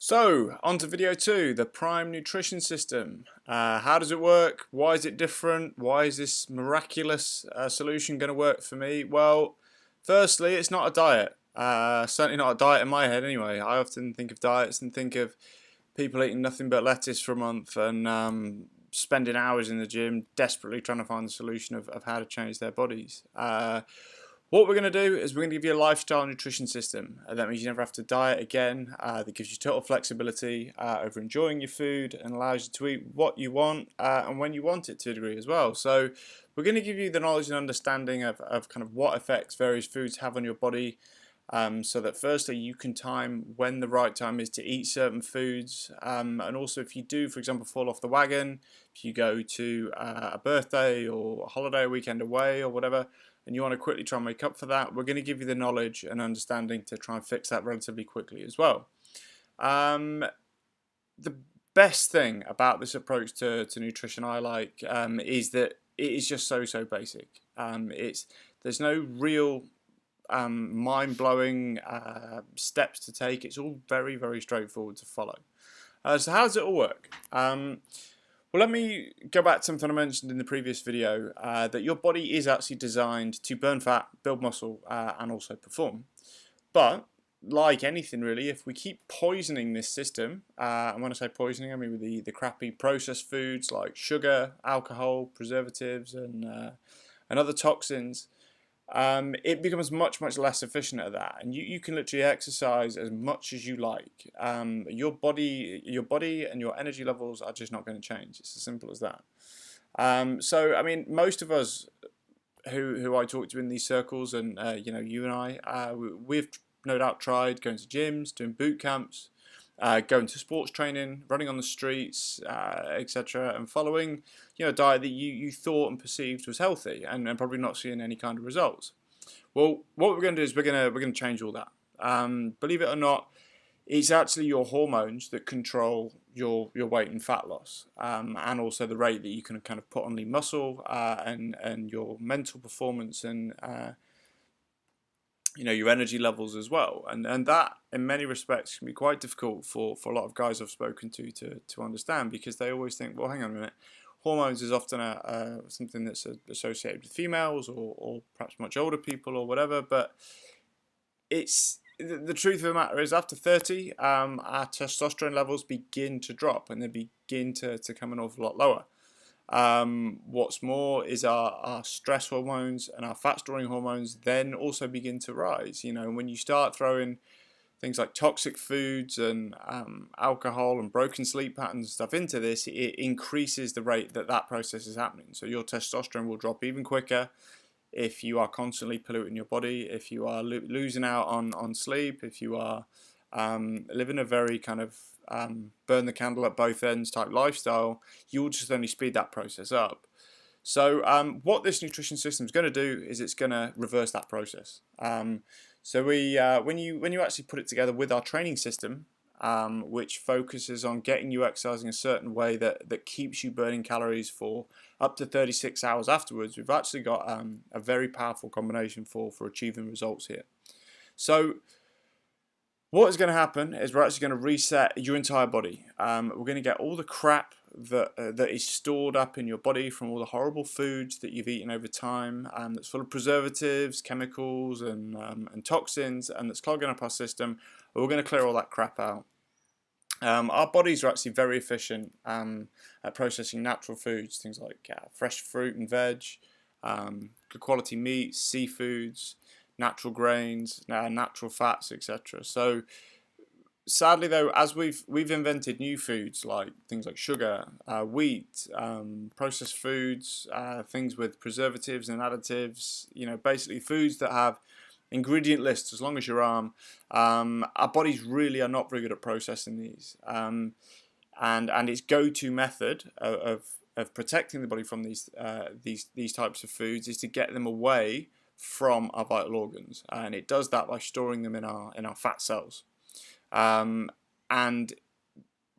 So, on to video 2, the Prime Nutrition System. How does it work? Why is it different? Why is this miraculous solution going to work for me? Well, firstly, it's not a diet. Certainly not a diet in my head anyway. I often think of diets and think of people eating nothing but lettuce for a month and spending hours in the gym desperately trying to find the solution of how to change their bodies. What we're going to do is we're going to give you a lifestyle nutrition system. That means you never have to diet again. That gives you total flexibility over enjoying your food and allows you to eat what you want and when you want it to a degree as well. So we're going to give you the knowledge and understanding of kind of what effects various foods have on your body, so that firstly you can time when the right time is to eat certain foods, and also if you do, for example, fall off the wagon, if you go to a birthday or a holiday, a weekend away or whatever, and you want to quickly try and make up for that, we're going to give you the knowledge and understanding to try and fix that relatively quickly as well. The best thing about this approach to nutrition I like is that it is just so basic. There's no real mind-blowing steps to take. It's all very straightforward to follow. So how does it all work? Well, let me go back to something I mentioned in the previous video, that your body is actually designed to burn fat, build muscle, and also perform. But, like anything really, if we keep poisoning this system, and when I say poisoning, I mean with the crappy processed foods like sugar, alcohol, preservatives, and other toxins, it becomes much less efficient at that, and you can literally exercise as much as you like. Your body and your energy levels are just not going to change. It's as simple as that. So I mean, most of us who I talk to in these circles, and you and I, we've no doubt tried going to gyms, doing boot camps, going to sports training, running on the streets, etc., and following a diet that you thought and perceived was healthy, and probably not seeing any kind of results. Well, what we're going to do is we're going to change all that. Believe it or not, it's actually your hormones that control your weight and fat loss, and also the rate that you can kind of put on lean muscle, and your mental performance, and your energy levels as well, and that in many respects can be quite difficult for a lot of guys I've spoken to understand, because they always think, well, hang on a minute, hormones is often something that's associated with females or perhaps much older people or whatever, but it's the truth of the matter is after 30, our testosterone levels begin to drop, and they begin to come an awful lot lower. What's more is our stress hormones and our fat storing hormones then also begin to rise. When you start throwing things like toxic foods and alcohol and broken sleep patterns and stuff into this, it increases the rate that process is happening. So your testosterone will drop even quicker if you are constantly polluting your body, if you are losing out on sleep, if you are living a very kind of burn the candle at both ends type lifestyle, you will just only speed that process up. So what this nutrition system is going to do is it's going to reverse that process. So when you actually put it together with our training system, which focuses on getting you exercising a certain way that keeps you burning calories for up to 36 hours afterwards, we've actually got a very powerful combination for achieving results here. So what is going to happen is we're actually going to reset your entire body. We're going to get all the crap that is stored up in your body from all the horrible foods that you've eaten over time, that's full of preservatives, chemicals, and toxins, and that's clogging up our system. We're going to clear all that crap out. Our bodies are actually very efficient at processing natural foods, things like fresh fruit and veg, good quality meats, seafoods, natural grains, natural fats, etc. So sadly though, as we've invented new foods like things like sugar, wheat, processed foods, things with preservatives and additives, basically foods that have ingredient lists as long as your arm, our bodies really are not very good at processing these, and its go-to method of protecting the body from these types of foods is to get them away from our vital organs, and it does that by storing them in our fat cells. And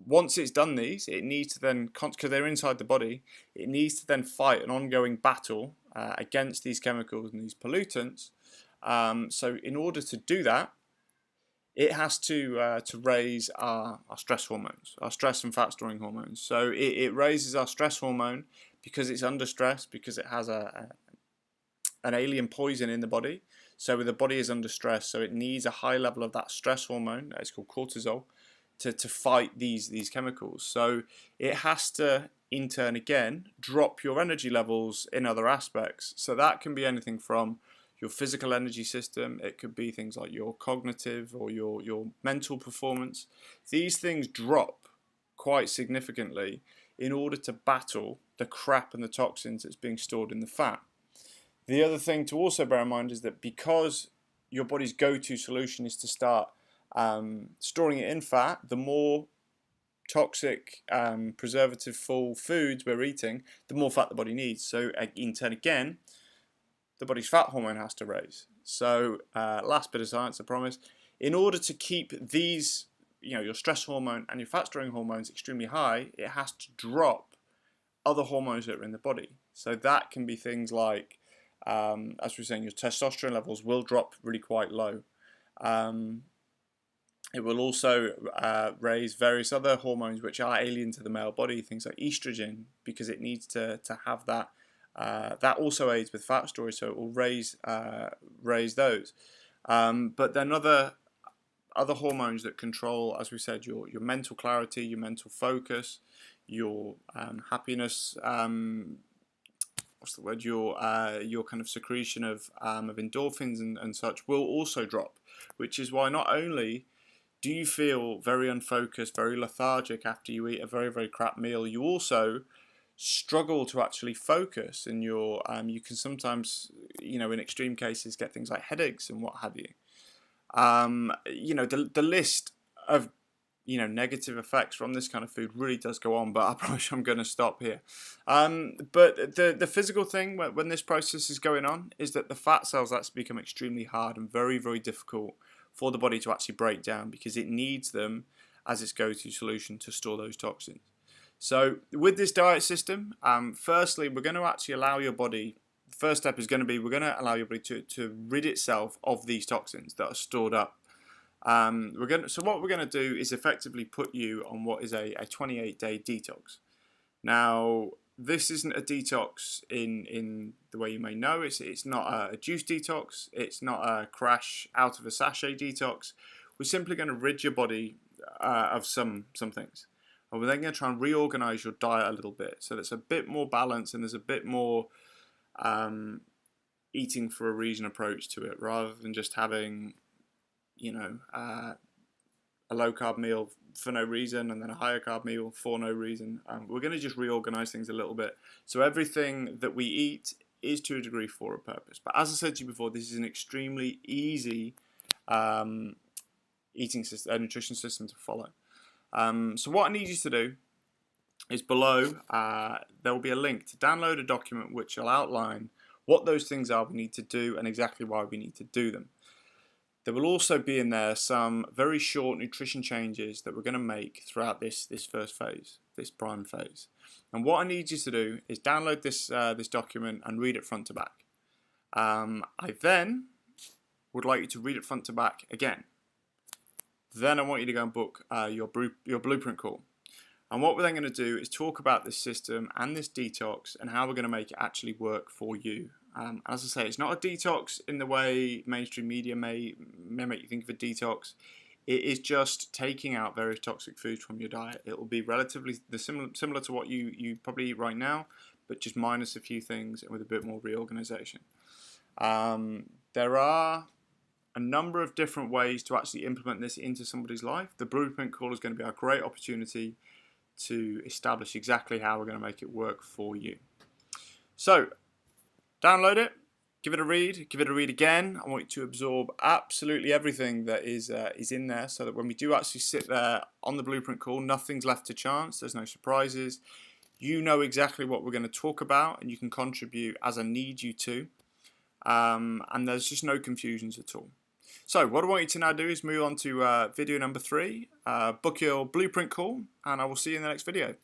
once it's done these, it needs to then, because they're inside the body, it needs to then fight an ongoing battle against these chemicals and these pollutants. So in order to do that, it has to raise our stress hormones, our stress and fat storing hormones. So it raises our stress hormone because it's under stress, because it has an alien poison in the body. So the body is under stress, so it needs a high level of that stress hormone, it's called cortisol, to fight these chemicals. So it has to, in turn again, drop your energy levels in other aspects. So that can be anything from your physical energy system, it could be things like your cognitive or your mental performance. These things drop quite significantly in order to battle the crap and the toxins that's being stored in the fat. The other thing to also bear in mind is that because your body's go-to solution is to start storing it in fat, the more toxic, preservative-full foods we're eating, the more fat the body needs. So in turn again, the body's fat hormone has to raise. So last bit of science, I promise. In order to keep these, your stress hormone and your fat-storing hormones extremely high, it has to drop other hormones that are in the body. So that can be things like, as we were saying, your testosterone levels will drop really quite low. It will also raise various other hormones which are alien to the male body, things like estrogen, because it needs to have that. That also aids with fat storage, so it will raise those. But then other hormones that control, as we said, your mental clarity, your mental focus, your happiness. What's the word? Your kind of secretion of endorphins and such will also drop, which is why not only do you feel very unfocused, very lethargic after you eat a very, very crap meal, you also struggle to actually focus, and you can sometimes, in extreme cases, get things like headaches and what have you. The list of negative effects from this kind of food really does go on, but I promise I'm going to stop here. But the physical thing when this process is going on is that the fat cells actually become extremely hard and very, very difficult for the body to actually break down, because it needs them as its go-to solution to store those toxins. So with this diet system, firstly, we're going to actually allow your body, the first step is going to be, we're going to allow your body to rid itself of these toxins that are stored up. So what we're going to do is effectively put you on what is a 28-day detox. Now, this isn't a detox in the way you may know. It's not a juice detox. It's not a crash out of a sachet detox. We're simply going to rid your body of some things. And we're then going to try and reorganize your diet a little bit so there's a bit more balance and there's a bit more eating for a reason approach to it, rather than just having a low carb meal for no reason and then a higher carb meal for no reason. We're going to just reorganize things a little bit. So everything that we eat is to a degree for a purpose. But as I said to you before, this is an extremely easy nutrition system to follow. So what I need you to do is below, there will be a link to download a document which will outline what those things are we need to do and exactly why we need to do them. There will also be in there some very short nutrition changes that we're going to make throughout this first phase, this prime phase. And what I need you to do is download this document and read it front to back. I then would like you to read it front to back again. Then I want you to go and book your blueprint call. And what we're then going to do is talk about this system and this detox and how we're going to make it actually work for you. As I say, it's not a detox in the way mainstream media may make you think of a detox. It is just taking out various toxic foods from your diet. It will be relatively similar to what you probably eat right now, but just minus a few things and with a bit more reorganization. There are a number of different ways to actually implement this into somebody's life. The blueprint call is going to be a great opportunity to establish exactly how we're going to make it work for you. So, download it, give it a read again. I want you to absorb absolutely everything that is in there, so that when we do actually sit there on the blueprint call, nothing's left to chance, there's no surprises. You know exactly what we're going to talk about and you can contribute as I need you to. And there's just no confusions at all. So what I want you to now do is move on to video number 3, book your blueprint call, and I will see you in the next video.